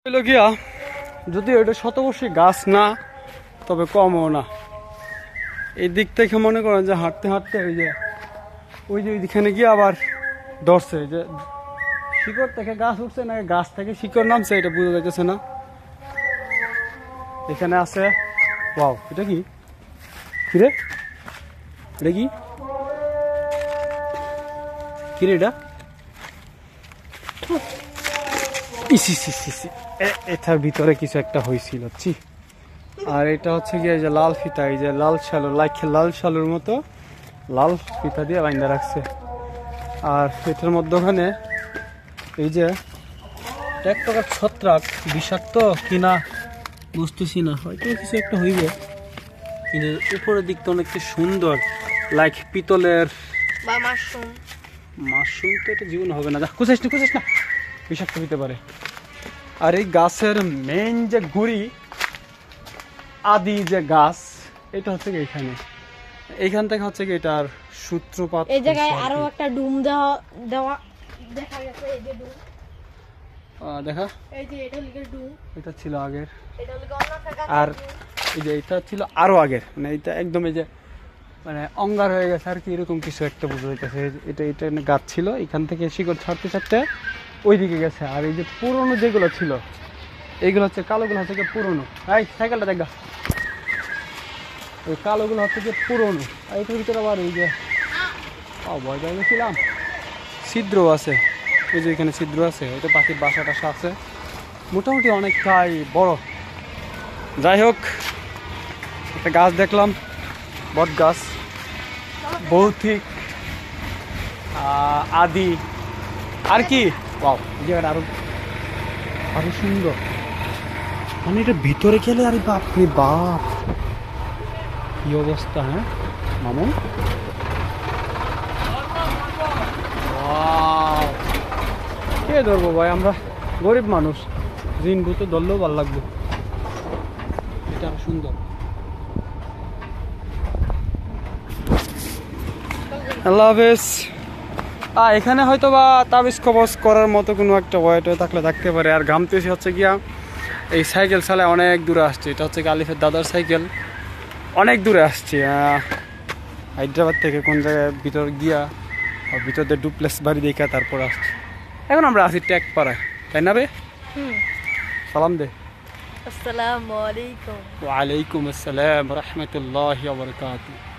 গিয়া যদিও এটা শতবর্ষী গাছ না, তবে কমও না। এই দিক থেকে মনে করেন যে হাঁটতে হাঁটতে ওই যে ওইখানে গিয়ে আবার ধরছে যে শিকড় থেকে গাছ উঠছে না গাছ থেকে শিকড় নামছে, এটা বোঝা যাইতেছে না। এখানে আছে ওয়াও, এটা কি কিরে, এটা কি কিরে, এটা এটার ভিতরে কিছু একটা হয়েছিল। আর এটা হচ্ছে গিয়ে যে লাল ফিতা, এই যে লাল শালু, লাল শালুর মতো লাল ফিতা দিয়ে বাইন্দা রাখছে। আর এটার মধ্যখানে এই যে এক প্রকার ছত্রাক, বিষাক্ত কিনা বুঝতেছি না, হয়তো কিছু একটা হইবে। কিন্তু উপরের দিকটা অনেকটা সুন্দর, লাইক পিতলের বা মাশরুম। মাশরুম তো এটা জীবন হবে না, কুচিস না, বিষাক্ত হইতে পারে। আর এই গাছের মেইন যে গুড়ি, আদি যে গাছ, এটা হচ্ছে কি এইখান থেকে হচ্ছে কি এটার সূত্রপাত। এই জায়গায় আরো একটা ডুম দেওয়া দেখা গেছে। এই যে ডুম দেখা, এই যে এটা লিখে ডুম, এটা ছিল আগের। এটা লিখে অন্য জায়গা। আর এই যে এটা ছিল আরো আগের, মানে এটা একদম এই যে মানে অঙ্গার হয়ে গেছে আর কি, এরকম কিছু একটা বুঝা যাইতেছে। এটা গাছ ছিল, এখান থেকে শিকড় ছাড়তে ছাড়তে ওইদিকে গেছে। আর এই যে পুরনো যেগুলো ছিল, এইগুলো হচ্ছে কালোগুলো হচ্ছে গিয়ে পুরনো। এই সাইকেলটা দেখা, ওই কালোগুলো হচ্ছে গিয়ে পুরনো। আর এটার ভিতরে আবার এই যে ভয় পেয়ে গেছিলাম, ছিদ্র আছে, এই যে এখানে ছিদ্র আছে, ওইটা পাখির বাসা টাসা আছে, মোটামুটি অনেকটাই বড়। যাই হোক, একটা গাছ দেখলাম, বট গাছ, ভৌতিক আদি আর কি। বাহ, এই জায়গাটা আরো সুন্দর, মানে এটা ভিতরে গেলে আরে বাপ রে বাপ, কি অবস্থা। হ্যাঁ মামু, কে ধরবো ভাই, আমরা গরিব মানুষ, ঋণ ভূতে ধরলেও ভালো লাগবে। এটা আরো সুন্দর। আল্লাহ হাফেজ। এখানে হয়তো বা তাবিজ কবজ করার মতো কোনো একটা ওয়েট থাকলে থাকতে পারে। আর ঘামতেছি হচ্ছে গিয়া এই সাইকেল চালায় অনেক দূরে আসছে। এটা হচ্ছে আলিফের দাদার সাইকেল, অনেক দূরে আসছে হায়দ্রাবাদ থেকে, কোন জায়গায় ভিতর গিয়া ভিতর দিয়ে ডুপ্লেক্স বাড়ি দেখা তারপর আসছে। এখন আমরা আছি ট্যাগ পাড়ায়, তাই না বে? সালাম দে। আসসালামু আলাইকুম। ওয়ালাইকুম আসসালাম রহমতুল্লাহি ওয়া বারাকাতুহু।